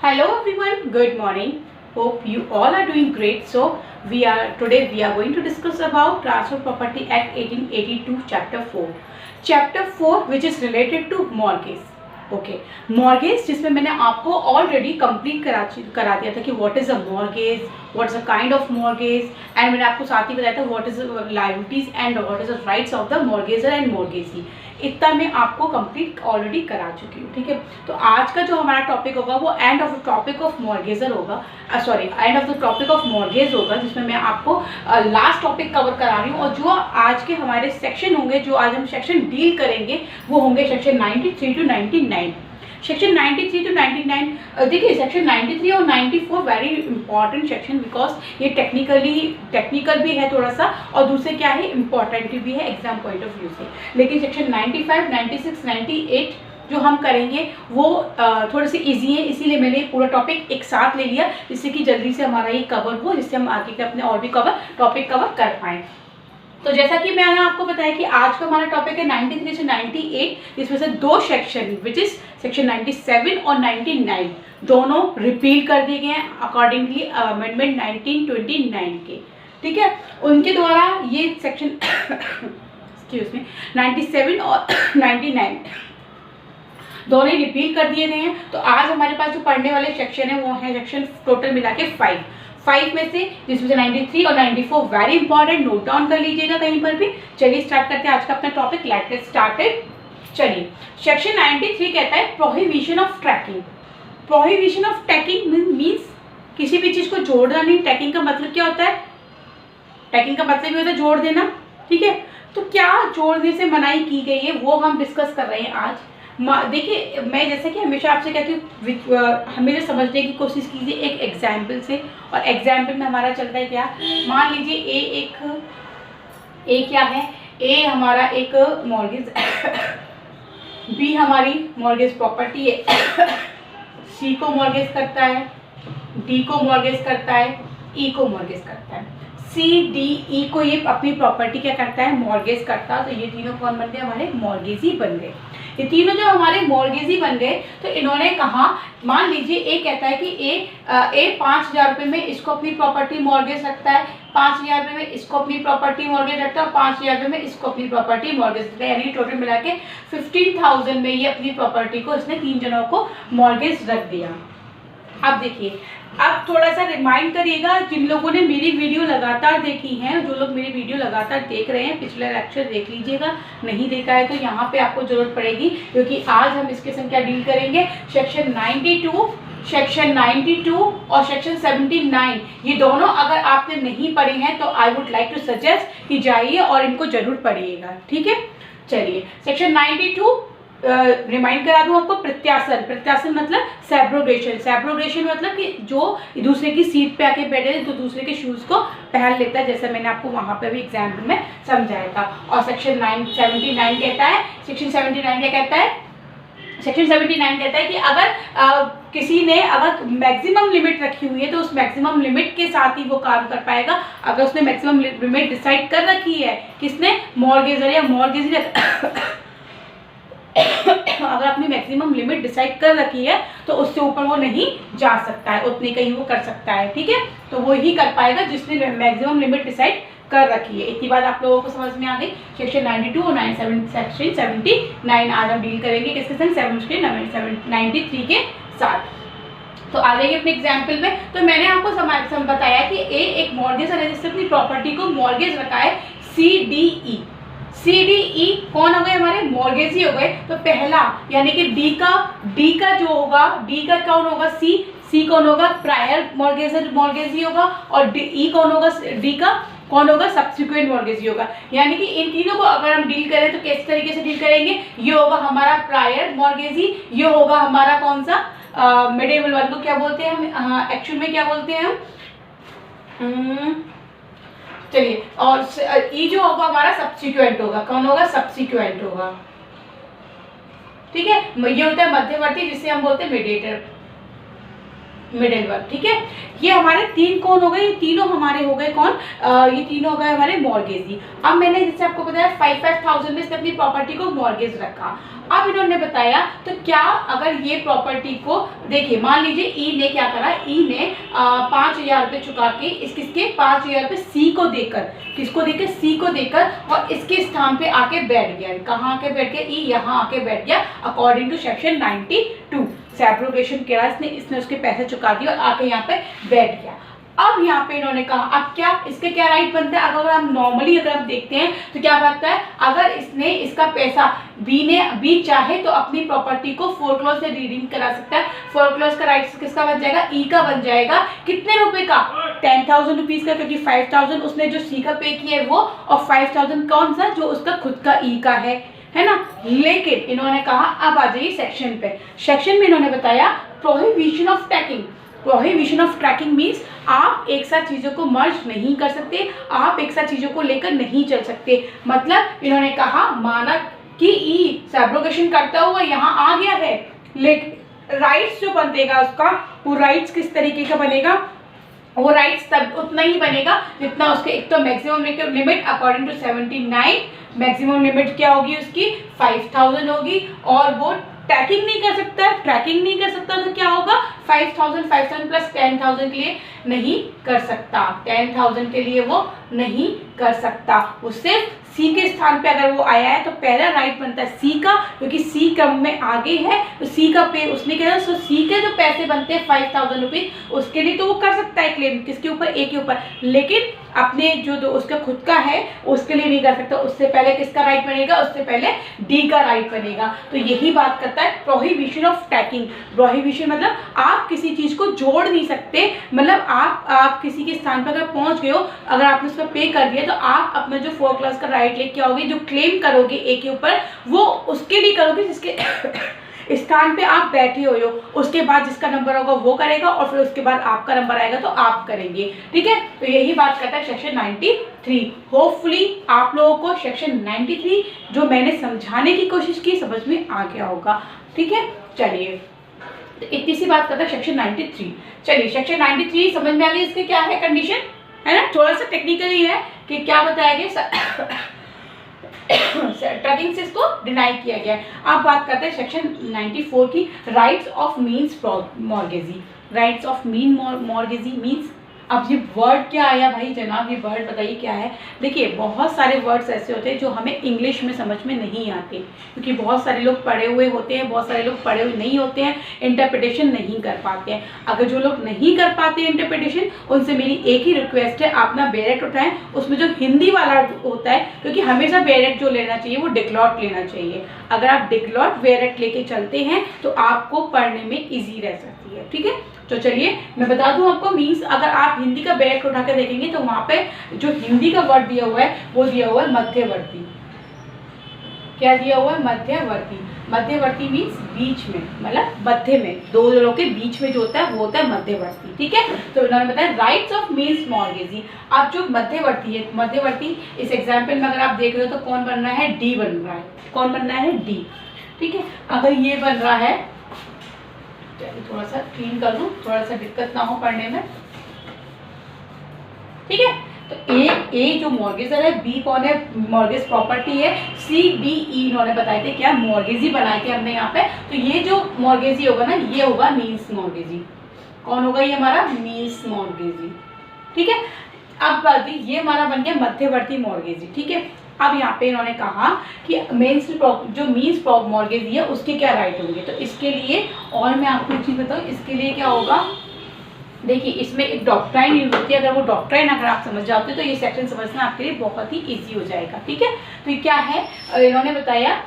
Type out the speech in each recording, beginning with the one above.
Hello everyone, good morning. Hope you all are doing great. So today we are going to discuss about Transfer Property Act 1882 Chapter 4. Chapter 4 which is related to mortgage. Okay mortgage जिसमें मैंने आपको already complete करा दिया था कि what is a mortgage, what's a kind of mortgage, and मैंने आपको साथ ही बताया था what is liabilities and what is the rights of the mortgagor and mortgagee. इतना मैं आपको कंप्लीट ऑलरेडी करा चुकी हूँ। ठीक है, तो आज का जो हमारा टॉपिक होगा वो end of the topic of mortgager होगा, sorry end of the topic of mortgage होगा, जिसमें मैं आपको लास्ट टॉपिक कवर करा रही हूँ। और जो आज के हमारे सेक्शन होंगे, जो आज हम सेक्शन डील करेंगे, वो होंगे सेक्शन 93 टू 99। सेक्शन 93 टू 99, देखिए सेक्शन 93 और 94 वेरी इंपॉर्टेंट सेक्शन, बिकॉज ये टेक्निकल भी है थोड़ा सा, और दूसरे क्या है, इंपॉर्टेंट भी है एग्जाम पॉइंट ऑफ व्यू से। लेकिन सेक्शन 95, 96, 98 जो हम करेंगे वो थोड़े से इजी है, इसीलिए मैंने पूरा टॉपिक एक साथ ले लिया, जिससे कि जल्दी से हमारा ये कवर हो, जिससे हम आगे के अपने और भी टॉपिक कवर कर पाएँ। तो जैसा कि मैंने आपको बताया कि आज का हमारा टॉपिक है 93 से 98, जिसमें से दो सेक्शन विच इज सेक्शन 97 और 99 दोनों रिपील कर दिए गए हैं अकॉर्डिंगली अमेंडमेंट 1929 के। ठीक है, उनके द्वारा ये सेक्शन एक्सक्यूज मी 97 और 99 दोनों रिपील कर दिए गए हैं। तो आज हमारे पास जो पढ़ने वाले सेक्शन है वो है सेक्शन टोटल मिला के 5 में से, जिसमें से 93 और 94 वेरी इंपॉर्टेंट, नोट डाउन कर लीजिएगा कहीं पर भी। चलिए स्टार्ट करते हैं आज का अपना टॉपिक, लेट्स गेट स्टार्टेड। चलिए सेक्शन 93 कहता है prohibition of tracking. Prohibition of tracking means किसी भी चीज को जोड़ना नहीं। ट्रैकिंग का मतलब क्या होता है? ट्रैकिंग का मतलब ये होता है जोड़ देना। ठीक है, तो क्या जोड़ने से मनाही की गई है वो हम डिस्कस कर रहे हैं आज। देखिए मैं जैसे कि हमेशा आपसे कहती हूँ, हमेशा समझने की कोशिश कीजिए एक एग्जाम्पल से। और एग्जाम्पल में हमारा चलता है क्या, मान लीजिए ए क्या है, ए हमारा एक मॉर्गेज, बी हमारी मॉर्गेज प्रॉपर्टी है, सी को मॉर्गेज करता है, डी को मॉर्गेज करता है, ई को मॉर्गेज करता है। सी डी ई को ये अपनी प्रॉपर्टी क्या करता है, मॉर्गेज करता है। तो ये तीनों कौन बन गए, हमारे मॉर्गेजी बन गए। ये तीनों जो हमारे मॉर्गेजी बन गए, तो इन्होंने कहा, मान लीजिए ए कहता है कि ए 5,000 रुपये में इसको अपनी प्रॉपर्टी मॉर्गेज रखता है, 5,000 रुपये में इसको अपनी प्रॉपर्टी मॉर्गेज रखता है, और 5,000 रुपये में इसको अपनी प्रॉपर्टी मॉर्गेज रखता है। यानी टोटल मिला के 15,000 में ये अपनी प्रॉपर्टी को इसने 3 जनों को मॉर्गेज रख दिया। अब देखिए, अब थोड़ा सा रिमाइंड करिएगा जिन लोगों ने मेरी वीडियो लगातार देखी है, जो लोग मेरी वीडियो लगातार देख रहे हैं, पिछले लेक्चर देख लीजिएगा, नहीं देखा है तो यहाँ पे आपको जरूरत पड़ेगी, क्योंकि आज हम इसके संग क्या डील करेंगे, सेक्शन 92 और सेक्शन 79। ये दोनों अगर आपने नहीं पढ़े हैं तो I would like to suggest कि जाइए और इनको जरूर पढ़िएगा। ठीक है, चलिए सेक्शन 92 रिमाइंड करा दूं आपको। प्रत्यासन मतलब सैब्रोगेशन मतलब कि जो दूसरे की सीट पे आके बैठे तो दूसरे के शूज को पहन लेता है, जैसा मैंने आपको वहां पे भी एग्जाम्पल में समझाया था। और सेक्शन 79 कहता है, सेक्शन 79 क्या कहता है, सेक्शन 79 कहता है कि अगर किसी ने अगर मैक्सिमम लिमिट रखी हुई है तो उस मैक्सिमम लिमिट के साथ ही वो काम कर पाएगा। अगर उसने मैक्सिमम लिमिट डिसाइड कर रखी है, किसने, मॉर्गेजर या मॉर्गेजी अगर अपनी मैक्सिमम लिमिट डिसाइड कर रखी है तो उससे ऊपर वो नहीं जा सकता है, उतनी कहीं वो कर सकता है। ठीक है, तो वो ही कर पाएगा जिसने मैक्सिमम लिमिट डिसाइड कर रखी है। इतनी बात आप लोगों को समझ में आ गई। सेक्शन 92 और 97 सेक्शन 79 आज हम डील करेंगे किसके संग, 93 के साथ। तो आ जाइए अपने एग्जाम्पल में। तो मैंने आपको बताया कि ए एक मॉर्गेज है, जिसने अपनी प्रॉपर्टी को मॉर्गेज रखा है सी डी ई कौन हो गए, हमारे मॉर्गेजी हो गए। तो पहला यानी कि डी का जो होगा, डी का कौन होगा, सी कौन होगा, प्रायर मॉर्गेजी होगा, और ई कौन होगा, डी का कौन होगा, सब्सिक्वेंट मॉर्गेजी होगा। यानी कि इन तीनों को अगर हम डील करें तो किस तरीके से डील करेंगे, ये होगा हमारा प्रायर मॉर्गेजी, ये होगा हमारा कौन सा, मिडेबल वाले को क्या बोलते हैं हम, एक्चुअल में क्या बोलते हैं हम, चलिए, और ई जो होगा हमारा सब्सिक्वेंट होगा, कौन होगा, सब्सिक्वेंट होगा। ठीक है, ये होता है मध्यवर्ती, जिसे हम बोलते हैं मीडिएटर। मिडिल वर्ग, ठीक है। ये हमारे तीन कौन हो गए, ये तीनों हमारे हो गए कौन, ये तीनों हो गए हमारे मॉर्गेजी। अब मैंने जैसे आपको बताया 5,000 में इसने अपनी प्रॉपर्टी को मॉर्गेज रखा। अब इन्होंने बताया तो क्या अगर ये प्रॉपर्टी को देखिए, मान लीजिए ई ने क्या करा, ई ने 5,000 रुपये चुका के किसके 5,000 रुपये सी को देकर, किसको देकर, सी को देकर, और इसके स्थान पे आके बैठ गया। कहाँ आके बैठ गया, ई यहाँ आके बैठ गया अकॉर्डिंग टू सेक्शन 92 सैब्रोगेशन किया, इसने उसके पैसे चुका दिए और आके यहाँ पे बैठ गया। अब यहाँ पे इन्होंने कहा अब क्या इसके क्या राइट बनता है, अगर हम नॉर्मली अगर हम देखते हैं तो क्या बनता है, अगर इसने इसका पैसा बी चाहे तो अपनी प्रॉपर्टी को फोरक्लोज से रिडीम करा सकता है। फोरक्लोज का राइट किसका बन जाएगा, ई का बन जाएगा। कितने रुपए का, 10,000 रुपीज का, क्योंकि 5,000 उसने जो सी का पे किया है वो, और 5,000 कौन सा, जो उसका खुद का ई का है ना। लेकिन इन्होंने कहा अब आ जाइए सेक्शन पे। सेक्शन में इन्होंने बताया prohibition of tacking. Prohibition of tracking means आप एक साथ चीज़ों को मर्ज नहीं कर सकते, आप एक साथ चीज़ों को लेकर नहीं चल सकते। मतलब इन्होंने कहा माना कि ई सैब्रोगेशन करता हुआ यहाँ आ गया है, लेकिन राइट्स जो बनेगा उसका, वो राइट्स किस तरीके का बनेगा, वो राइट्स तब उतना ही बनेगा जितना उसके, एक तो maximum limit according to 79, maximum limit क्या होगी उसकी 5,000 होगी, और वो ट्रैकिंग नहीं कर सकता, ट्रैकिंग नहीं कर सकता तो क्या होगा 5,000 प्लस 10,000 के लिए नहीं कर सकता, 10,000 के लिए वो नहीं कर सकता। वो सिर्फ सी के स्थान पे अगर वो आया है तो पहला राइट बनता है सी का, क्योंकि सी क्रम में आगे है तो सी का पे उसने कहा, तो सी के जो पैसे बनते हैं 5,000 रुपीज उसके लिए तो वो कर सकता है क्लेम, किसके ऊपर, ए के ऊपर, लेकिन अपने जो उसका खुद का है उसके लिए नहीं कर सकता। उससे पहले किसका राइट बनेगा, उससे पहले डी का राइट बनेगा। तो यही बात करता है प्रोहिबिशन ऑफ टैकिंग। प्रोहिबिशन मतलब आप किसी चीज को जोड़ नहीं सकते, मतलब आप किसी के स्थान पर अगर पहुंच गए हो, अगर आपने उसका पे कर दिया तो आप अपना जो 4 क्लास का राइट लेके आओगे, जो क्लेम करोगे ए के ऊपर, वो उसके लिए करोगे जिसके स्थान पे आप बैठे हुए हो। उसके बाद जिसका नंबर होगा वो करेगा, और फिर उसके बाद आपका नंबर आएगा तो आप करेंगे, ठीक है। तो यही बात करता है सेक्शन 93। होपफुली आप लोगों को सेक्शन 93 जो मैंने समझाने की कोशिश की समझ में आ गया होगा, ठीक है। चलिए तो इतनी सी बात करता है सेक्शन 93। चलिए सेक्शन 93 समझ में आ गई, इसके क्या है कंडीशन, है ना, थोड़ा सा टेक्निकली है कि क्या बताया गया, ट्रैकिंग से इसको डिनाई किया गया है। अब बात करते हैं सेक्शन 94 की, rights of means mortgagee. Rights of mean mortgagee means, अब ये वर्ड क्या आया भाई जनाब, ये वर्ड बताइए क्या है। देखिए बहुत सारे वर्ड्स ऐसे होते हैं जो हमें इंग्लिश में समझ में नहीं आते, क्योंकि बहुत सारे लोग पढ़े हुए होते हैं, बहुत सारे लोग पढ़े हुए नहीं होते हैं, इंटरप्रिटेशन नहीं कर पाते हैं। अगर जो लोग नहीं कर पाते हैं इंटरप्रिटेशन, उनसे मेरी एक ही रिक्वेस्ट है, आप ना बेरेक्ट उठाएं, उसमें जो हिंदी वाला होता है, क्योंकि हमेशा बेरेक्ट जो लेना चाहिए वो डिक्लॉट लेना चाहिए। अगर आप डिक्लॉट बेरेक्ट लेके चलते हैं तो आपको पढ़ने में ईजी रह सकती है, ठीक है। तो चलिए मैं बता दूं आपको, मीन्स अगर आप हिंदी का बेरेक्ट उठा कर देखेंगे तो वहाँ पे जो हिंदी का वर्ड दिया हुआ है वो दिया हुआ है मध्यवर्ती। क्या दिया हुआ है, मध्यवर्ती। मध्यवर्ती मीन्स बीच में, मतलब मध्य में, दो जगहों के बीच में जो होता है वो होता है मध्यवर्ती, ठीक है। तो इन्होंने बताया राइट्स ऑफ मीन्स मॉर्गेजी। अब जो मध्यवर्ती है, मध्यवर्ती इस एग्जाम्पल में अगर आप देख रहे हो तो कौन बन रहा है, डी बन रहा है। कौन बनना है, डी, ठीक है। अगर ये बन रहा है, थोड़ा सा क्लीन कर दूं, थोड़ा सा दिक्कत ना हो पढ़ने में, ठीक है। तो ए जो मॉर्गेजर है, बी कौन है, मॉर्गेज प्रॉपर्टी है, सी डी ई इन्होंने बताए थे क्या, मॉर्गेजी बनाए थे हमने यहाँ पे। तो ये जो मॉर्गेजी होगा ना, ये होगा मीन्स मॉर्गेजी। कौन होगा ये हमारा, मीन्स मॉर्गेजी, ठीक है। अब बात ये हमारा बन गया मध्यवर्ती मॉर्गेजी, ठीक है। अब यहाँ पे इन्होंने कहा कि मीन्स जो मीन्स मॉर्गेजी है उसके क्या राइट होंगे। तो इसके लिए और मैं आपको एक चीज़ बताऊँ, इसके लिए क्या होगा, देखिए इसमें एक डॉक्ट्राइन यूज होती है। अगर वो डॉक्ट्राइन अगर आप समझ जाते तो ये सेक्शन समझना आपके लिए बहुत ही ईजी हो जाएगा, ठीक है। तो ये क्या है, इन्होंने बताया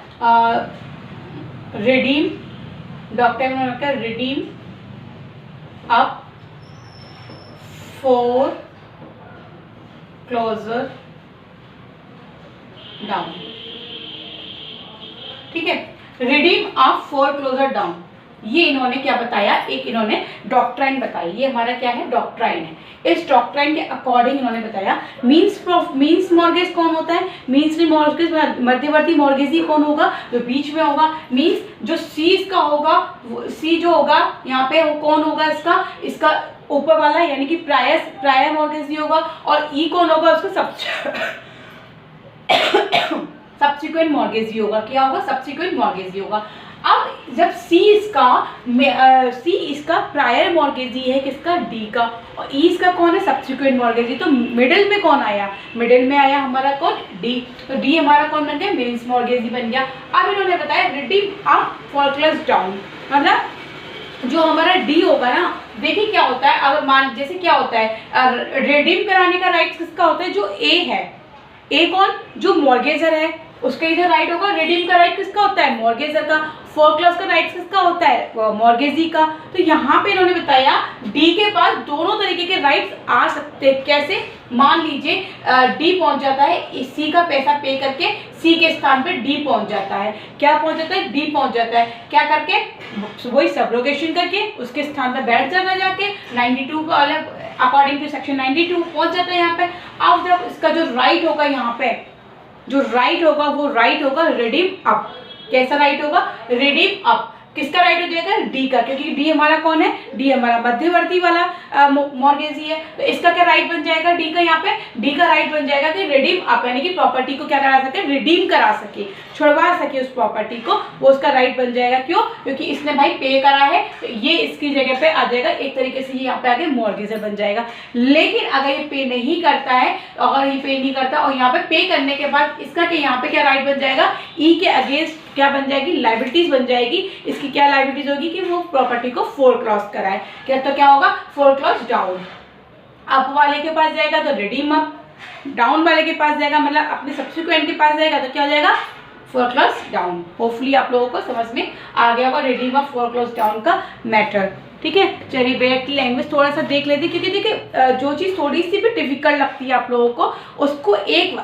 रिडीम, डॉक्ट्राइन में होता है redeem up foreclosure down, ठीक है। Redeem up foreclosure down, ये इन्होंने क्या बताया, एक इन्होंने डॉक्ट्राइन बताई। ये हमारा क्या है, डॉक्ट्राइन है। इस डॉक्ट्राइन के अकॉर्डिंग इन्होंने बताया मीन्स मॉर्गेज कौन होता है, मीन्स मॉर्गेज मध्यवर्ती मॉर्गेजी कौन होगा, जो बीच में होगा। मीन्स जो सी का होगा, सी जो होगा यहाँ पे वो कौन होगा, इसका ऊपर वाला यानी कि प्रायर मॉर्गेजी होगा। और ई कौन होगा, उसका सब्सिक्वेंट मॉर्गेजी होगा। क्या होगा, सब्सिक्वेंट मॉर्गेजी होगा। अब जब सी इसका प्रायर मॉर्गेजी है, किसका, डी का, और ई इसका कौन है, सब्सिक्वेंट मॉर्गेजी। तो मिडिल में कौन आया, मिडिल में आया हमारा कौन, डी। तो डी हमारा कौन बन गया, मीन्स मॉर्गेजी बन गया। अब इन्होंने बताया रिडीम अप फोरक्लोज डाउन, मतलब जो हमारा डी होगा ना, देखिए क्या होता है, अगर मान जैसे क्या होता है, रिडीम कराने का राइट किसका होता है, जो ए है, ए कौन, जो मॉर्गेजर है, उसका इधर राइट होगा। रिडीम का राइट किसका होता है, मॉर्गेजर का। फोरक्लोज का राइट किसका होता है, मॉर्गेजी का। तो यहाँ पे इन्होंने बताया डी के पास दोनों तरीके के राइट्स आ सकते हैं। कैसे, मान लीजिए डी पहुंच जाता है, सी का पैसा पे करके सी के स्थान पे डी पहुंच जाता है। क्या पहुंच जाता है, डी पहुंच जाता है, क्या करके, वही सब्रोगेशन करके उसके स्थान पे बैठ जाता है, जाके 92 का अकॉर्डिंग टू सेक्शन 92 पहुंच जाता है यहाँ पे। अब जब इसका जो राइट होगा, यहाँ पे जो राइट होगा वो राइट होगा रिडीम अप। कैसा राइट होगा, रिडीम अप। किसका राइट हो जाएगा, डी का, क्योंकि डी हमारा कौन है, डी हमारा मध्यवर्ती वाला मॉर्गेजी है। तो इसका क्या राइट बन जाएगा, डी का, यहाँ पे डी का राइट बन जाएगा कि रिडीम अप, यानी कि प्रॉपर्टी को क्या करा सके, रिडीम करा सके, छुड़वा सके उस प्रॉपर्टी को, वो उसका राइट बन जाएगा। क्यों, क्योंकि इसने भाई पे करा है, तो ये इसकी जगह पे आ जाएगा, एक तरीके से ये यहाँ पे आगे मॉर्गेजर बन जाएगा। लेकिन अगर ये पे नहीं करता है, अगर ये पे नहीं करता और यहाँ पे करने के बाद इसका क्या, यहाँ पे क्या राइट बन जाएगा, ई के अगेंस्ट क्या बन जाएगी, लाइबिलिटीज बन जाएगी। इसकी क्या लाइबिलिटीज होगी कि वो प्रॉपर्टी को फोरक्लॉज कराए। क्या, तो क्या होगा, फोरक्लॉज डाउन। अप वाले के पास जाएगा तो रिडीम अप, डाउन वाले के पास जाएगा मतलब अपने सब्सिक्वेंट के पास जाएगा तो क्या हो जाएगा, फोरक्लॉज डाउन। होपफुली आप लोगों को समझ में आ गया होगा रिडीम अप फोरक्लॉज डाउन का मैटर। ठीक है, चलिए बैक की लैंग्वेज थोड़ा सा देख लेते हैं, क्योंकि देखिए जो चीज़ थोड़ी सी भी डिफिकल्ट लगती है आप लोगों को, उसको एक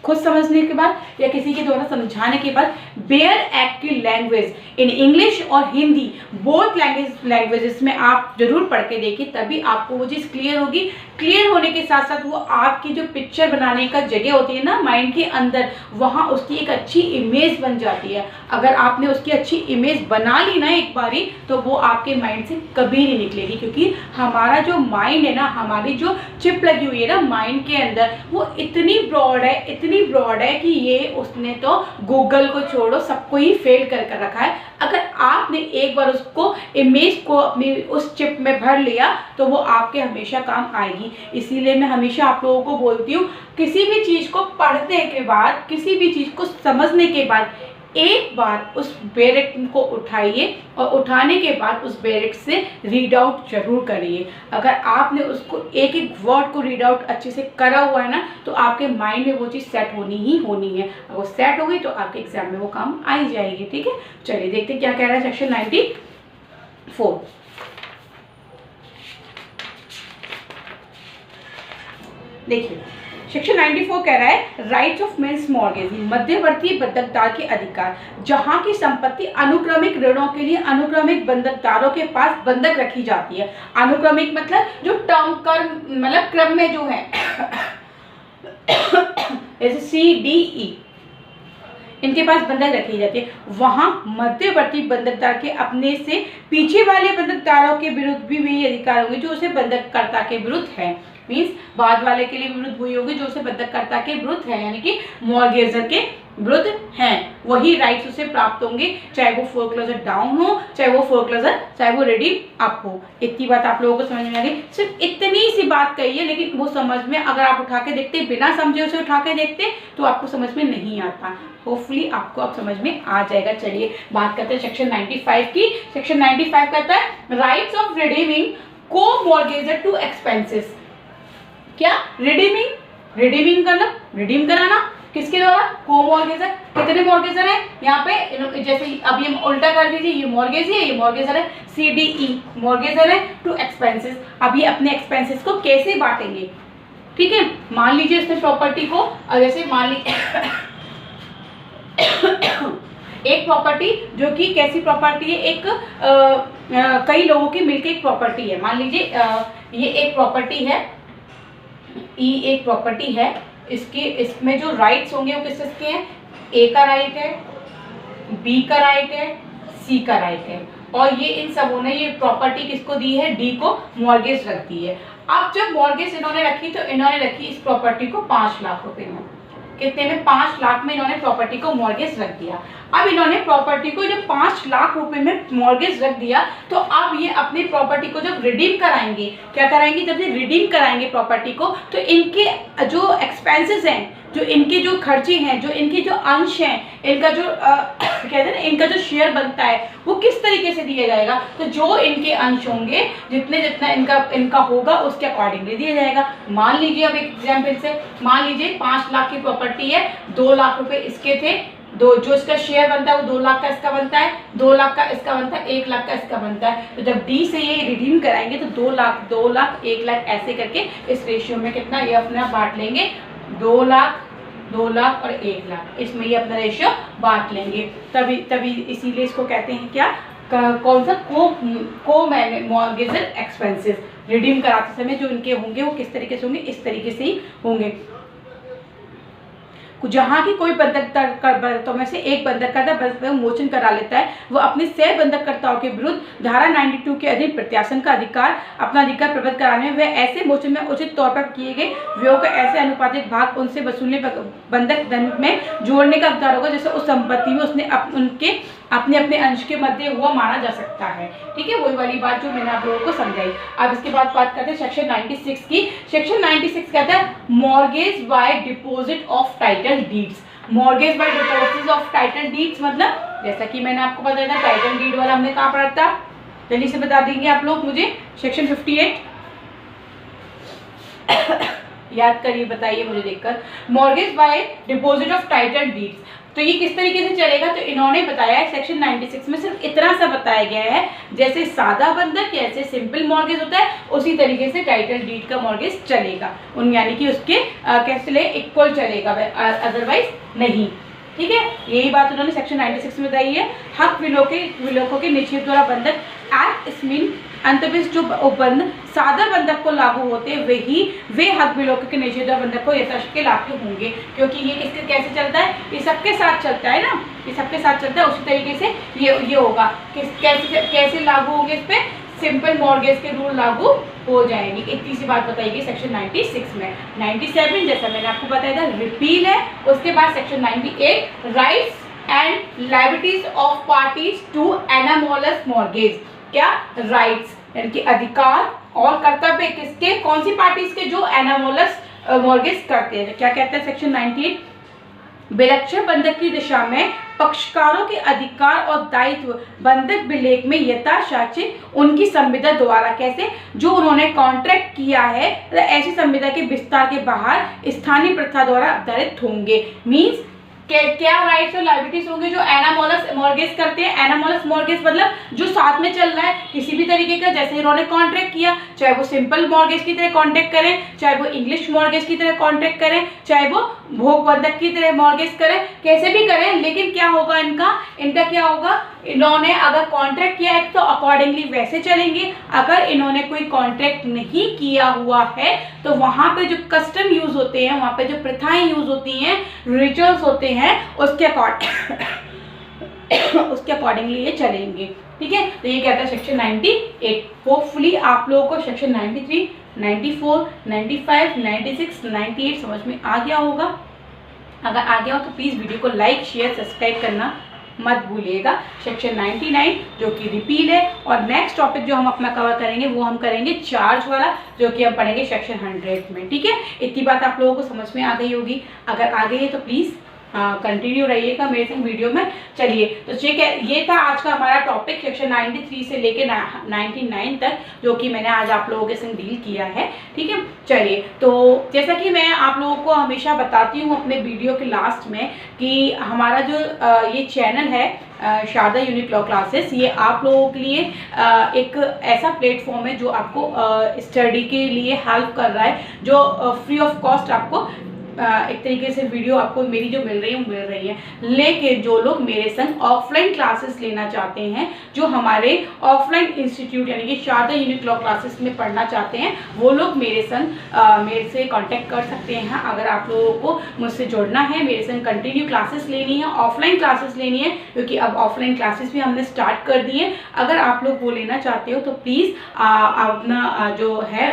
खुद समझने के बाद या किसी के द्वारा समझाने के बाद बेयर एक्ट की लैंग्वेज इन इंग्लिश और हिंदी बोथ लैंग्वेजेस में आप जरूर पढ़ के देखिए, तभी आपको वो चीज़ क्लियर होगी। क्लियर होने के साथ साथ वो आपकी जो पिक्चर बनाने का जगह होती है ना माइंड के अंदर, वहाँ उसकी एक अच्छी इमेज बन जाती है। अगर आपने उसकी अच्छी इमेज बना ली ना एक बारी, तो वो आपके माइंड से कभी नहीं निकलेगी, क्योंकि हमारा जो माइंड है ना, हमारी जो चिप लगी हुई है ना माइंड के अंदर, वो इतनी ब्रॉड है कि ये उसने तो गूगल को छोड़ो सबको ही फेल कर रखा है। अगर आपने एक बार उसको इमेज को अपनी उस चिप में भर लिया तो वो आपके हमेशा काम आएगी। इसीलिए मैं हमेशा आप लोगों को बोलती हूँ, किसी भी चीज़ को पढ़ने के बाद, किसी भी चीज़ को समझने के बाद एक बार उस बैरिक को उठाइए और उठाने के बाद उस बैरिक से रीड आउट जरूर करिए। अगर आपने उसको एक एक वर्ड को रीड आउट अच्छे से करा हुआ है ना, तो आपके माइंड में वो चीज़ सेट होनी ही होनी है। अगर वो सेट हो गई तो आपके एग्जाम में वो काम आ ही जाएगी। ठीक है, चलिए देखते हैं क्या कह रहा है सेक्शन 94। देखिए सेक्शन 94 कह रहा है राइट्स ऑफ मीन्स मॉर्गेजी, मध्यवर्ती बंधकदार के अधिकार, जहां की संपत्ति अनुक्रमिक ऋणों के लिए अनुक्रमिक बंधकदारों के पास बंधक रखी जाती है। अनुक्रमिक मतलब जो टर्म कर्म मतलब क्रम में जो है जैसे सी डी ई इनके पास बंधक रखी जाती है, वहां मध्यवर्ती बंधकदार के अपने से पीछे वाले बंधकदारों के विरुद्ध भी वही अधिकार होंगे जो उसे बंधककर्ता के विरुद्ध है। मीन्स बाद वाले के लिए विरुद्ध हुई होगी जो उसे बंधककर्ता के विरुद्ध है, यानी कि मॉर्गेजर के विरुद्ध हैं, वही राइट्स उसे प्राप्त होंगे, चाहे वो फोरक्लोजर डाउन हो, चाहे वो फोरक्लोजर, चाहे वो रिडीम अप हो। इतनी बात आप लोगों को समझ में आ गई। सिर्फ इतनी सी बात कही है, लेकिन वो समझ में अगर आप उठा के देखते, बिना समझे उसे उठा के देखते तो आपको समझ में नहीं आता। होपफुली आपको अब समझ में आ जाएगा। चलिए बात करते हैं सेक्शन 95 की। सेक्शन 95 कहता है राइट्स ऑफ रिडीमिंग को मॉर्गेजर टू एक्सपेंसेस। क्या, रिडीमिंग करना, रिडीम कराना किसके द्वारा, को मॉर्गेजर। कितने मॉर्गेजर है यहाँ पे, जैसे अब ये उल्टा कर दीजिए, ये मॉर्गेज है, ये मॉर्गेजर है, सी डी ई मॉर्गेजर है टू एक्सपेंसेस। अब ये अपने एक्सपेंसेस को कैसे बांटेंगे, ठीक है। मान लीजिए इसने प्रॉपर्टी को, जैसे मान लीजिए एक प्रॉपर्टी जो कि कैसी प्रॉपर्टी है, एक कई लोगों की मिलकर एक प्रॉपर्टी है। मान लीजिए ये एक प्रॉपर्टी है, ई एक प्रॉपर्टी है, इसमें जो राइट्स होंगे वो किस किसके हैं, ए का राइट है, बी का राइट है, सी का राइट है, और ये इन सबों ने ये प्रॉपर्टी किसको दी है, डी को मॉर्गेज रख दी है। अब जब मॉर्गेज इन्होंने रखी तो इन्होंने रखी इस प्रॉपर्टी को 5 लाख रुपए में, कितने में, 5 लाख में इन्होंने प्रॉपर्टी को मॉर्गेज रख दिया। अब इन्होंने प्रॉपर्टी को जब 5 लाख रुपए में मॉर्गेज रख दिया तो अब ये अपनी प्रॉपर्टी को जब रिडीम कराएंगे, क्या कराएंगे, जब ये रिडीम कराएंगे प्रॉपर्टी को तो इनके जो एक्सपेंसेस हैं, जो इनके जो खर्चे हैं, जो इनके जो अंश हैं, इनका जो कहते हैं ना, इनका जो शेयर बनता है वो किस तरीके से दिया जाएगा, तो जो इनके अंश होंगे, जितना इनका होगा उसके अकॉर्डिंगली दिया जाएगा। मान लीजिए, अब एक एग्जाम्पल से मान लीजिए 5 लाख की प्रॉपर्टी है, 2 लाख रुपए इसके थे, जो इसका शेयर बनता है वो 2 लाख का इसका बनता है, 2 लाख का इसका बनता है, 1 लाख का इसका बनता है। तो जब डी से ये रिडीम कराएंगे तो 2 लाख 1 लाख ऐसे करके इस रेशियो में कितना ये अपना बांट लेंगे, 2 लाख और 1 लाख, इसमें ये अपना रेशियो बांट लेंगे। तभी इसीलिए इसको कहते हैं क्या, कौन सा, को मॉर्गेजर एक्सपेंसेस। रिडीम कराते समय जो इनके होंगे वो किस तरीके से होंगे, इस तरीके से ही होंगे। जहाँ की कोई बंधककर्ताओं में से एक बंधककर्ता मोचन करा लेता है, वो अपने सह बंधककर्ताओं के विरुद्ध धारा 92 के अधीन प्रत्याशन का अपना अधिकार प्रबद्ध कराने में वे ऐसे मोचन में उचित तौर पर किए गए व्ययों का ऐसे अनुपातिक भाग उनसे वसूलने बंधक धन में जोड़ने का अधिकार होगा जैसे उस संपत्ति में उसने अपने अंश के मध्य हुआ माना जा सकता है। ठीक है, वही वाली बात जो मैंने आप लोगों को समझाई। अब इसके बाद बात करते हैं सेक्शन 96 की। सेक्शन 96 कहता है mortgage bye deposit of title deeds. Mortgage bye deposit of title deeds मतलब जैसा कि मैंने आपको बताया था, टाइटल डीड वाला हमने कहाँ पढ़ा था, जल्दी से बता देंगे आप लोग मुझे। सेक्शन 58 याद करिए, बताइए मुझे देखकर। Mortgage bye deposit of title deeds तो ये किस तरीके से चलेगा, तो इन्होंने बताया है सेक्शन 96 में सिर्फ इतना सा बताया गया है, जैसे सादा बंधक जैसे सिंपल मॉर्गेज होता है उसी तरीके से टाइटल डीड का मॉर्गेज चलेगा, यानी कि उसके कैसे इक्वल चलेगा, अदरवाइज नहीं। ठीक है, यही बात उन्होंने सेक्शन 96 में बताई है। हक विलोकों के निश्चित द्वारा बंधक एक्ट इसमीन अंतर्विश जो उपबंध सादा बंधक को लागू होते वे हक विलोकों के निश्चित द्वारा बंधक को यथाशक्ति लागू होंगे, क्योंकि ये किसके कैसे चलता है, ये सबके साथ चलता है ना, ये सबके साथ चलता है, उसी तरीके से ये होगा। कैसे लागू होंगे, इस पे सिंपल मॉर्गेज के रूल लागू हो जाएंगे। इतनी सी बात बताई गई सेक्शन 96 में। 97 जैसा मैंने आपको बताया था रिपील है। उसके बाद section 98 rights and liabilities of parties to anomalous mortgage. क्या, राइट्स यानी कि अधिकार और कर्तव्य किसके, कौन सी पार्टीज के, जो एनामोलस मॉर्गेज करते हैं। क्या कहता है सेक्शन 98, विलक्षण बंधक की दिशा में पक्षकारों के अधिकार और दायित्व बंधक विलेख में यथाशाची उनकी संविदा द्वारा, कैसे, जो उन्होंने कॉन्ट्रैक्ट किया है ऐसी संविदा के विस्तार के बाहर स्थानीय प्रथा द्वारा आधारित होंगे। मीन्स क्या राइट्स और लायबिलिटीज होंगे जो एनामोलस मॉर्गेज करते हैं। एनामोलस मॉर्गेज मतलब जो साथ में चल रहा है किसी भी तरीके का, जैसे इन्होंने कॉन्ट्रैक्ट किया, चाहे वो सिंपल मॉर्गेज की तरह कॉन्ट्रैक्ट करें, चाहे वो इंग्लिश मॉर्गेज की तरह कॉन्ट्रैक्ट करें, चाहे वो भोग बंधक की तरह मॉर्गेज करें, कैसे भी करें, लेकिन क्या होगा, इनका क्या होगा, इन्होंने अगर कॉन्ट्रैक्ट किया है तो अकॉर्डिंगली वैसे चलेंगे। अगर इन्होंने कोई कॉन्ट्रैक्ट नहीं किया हुआ है तो वहां पे जो कस्टम यूज होते हैं, वहां पे जो प्रथाएं यूज होती हैं, रिचुअल्स होते हैं, उसके अकॉर्डिंगली ये चलेंगे। ठीक है, तो ये कहता है सेक्शन 98। होपफुली आप लोगों को सेक्शन 93, 94, 95, 96, 98 समझ में आ गया होगा। अगर आ गया हो तो प्लीज़ वीडियो को लाइक, शेयर, सब्सक्राइब करना मत भूलिएगा। सेक्शन 99 जो कि रिपील है, और नेक्स्ट टॉपिक जो हम अपना कवर करेंगे वो हम करेंगे चार्ज वाला, जो कि हम पढ़ेंगे सेक्शन 100 में। ठीक है, इतनी बात आप लोगों को समझ में आ गई होगी। अगर आ गई है तो प्लीज़ कंटिन्यू रहिएगा मेरे संग वीडियो में। चलिए, तो ये था आज का हमारा टॉपिक सेक्शन 93 से लेके 99 तक, जो कि मैंने आज आप लोगों के संग डील किया है। ठीक है, चलिए, तो जैसा कि मैं आप लोगों को हमेशा बताती हूँ अपने वीडियो के लास्ट में कि हमारा जो ये चैनल है शारदा यूनिक लॉ क्लासेस, ये आप लोगों के लिए एक ऐसा प्लेटफॉर्म है जो आपको स्टडी के लिए हेल्प कर रहा है, जो फ्री ऑफ कॉस्ट आपको एक तरीके से वीडियो आपको मेरी जो मिल रही है। लेकिन जो लोग मेरे संग ऑफलाइन क्लासेस लेना चाहते हैं, जो हमारे ऑफलाइन इंस्टीट्यूट यानी कि शारदा यूनिक लॉ क्लासेस में पढ़ना चाहते हैं, वो लोग मेरे से कांटेक्ट कर सकते हैं। अगर आप लोगों को मुझसे जुड़ना है, मेरे संग कंटिन्यू क्लासेस लेनी है, ऑफलाइन क्लासेस लेनी है, क्योंकि अब ऑफलाइन क्लासेस भी हमने स्टार्ट कर दी है। अगर आप लोग वो लेना चाहते हो तो प्लीज़ अपना जो है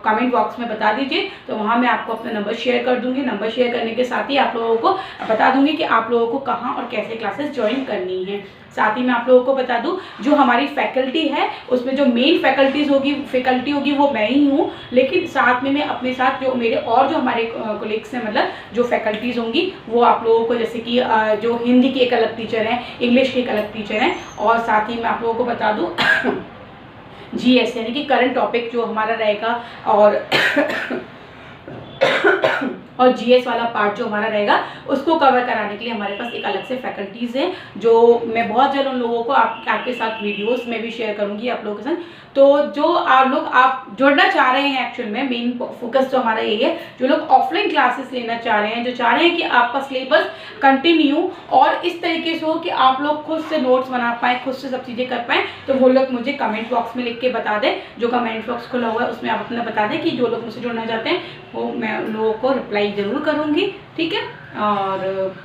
कमेंट बॉक्स में बता दीजिए, तो वहाँ मैं आपको अपना नंबर शेयर कर दूंगी। नंबर शेयर करने के साथ ही आप लोगों को बता दूंगी कि आप लोगों को कहाँ और कैसे क्लासेस ज्वाइन करनी है। साथ ही मैं आप लोगों को बता दूं, जो हमारी फैकल्टी है उसमें जो मेन फैकल्टी होगी वो मैं ही हूँ, लेकिन साथ में मैं अपने साथ जो मेरे और जो हमारे कोलिग्स हैं, मतलब जो फैकल्टीज़ होंगी, वो आप लोगों को, जैसे कि जो हिंदी के एक अलग टीचर हैं, इंग्लिश के एक अलग टीचर हैं, और साथ ही मैं आप लोगों को बता दूँ GS यानी कि करंट टॉपिक जो हमारा रहेगा, और GS वाला पार्ट जो हमारा रहेगा उसको कवर कराने के लिए हमारे पास एक अलग से फैकल्टीज़ हैं, जो मैं बहुत जल्द उन लोगों को आपके साथ वीडियोस में भी शेयर करूंगी आप लोगों के साथ। तो जो आप जुड़ना चाह रहे हैं, एक्चुअल में मेन फोकस तो हमारा यही है, जो लोग ऑफलाइन क्लासेस लेना चाह रहे हैं, जो चाह रहे हैं कि आपका सिलेबस कंटिन्यू और इस तरीके से हो कि आप लोग खुद से नोट्स बना पाएँ, खुद से सब चीज़ें कर पाएँ, तो वो लोग मुझे कमेंट बॉक्स में लिख के बता दें। जो कमेंट बॉक्स खुला हुआ है उसमें आप अपना बता दें कि जो लोग मुझसे जुड़ना चाहते हैं, वो मैं उन लोगों को रिप्लाई ज़रूर करूँगी, ठीक है। और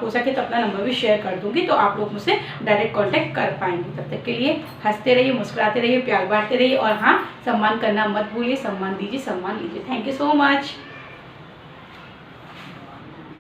हो सके तो अपना नंबर भी शेयर कर दूंगी, तो आप लोग मुझसे डायरेक्ट कांटेक्ट कर पाएंगे। तब तक के लिए हंसते रहिए, मुस्कुराते रहिए, प्यार बांटते रहिए, और हाँ, सम्मान करना मत भूलिए, सम्मान दीजिए, सम्मान लीजिए। Thank you so much.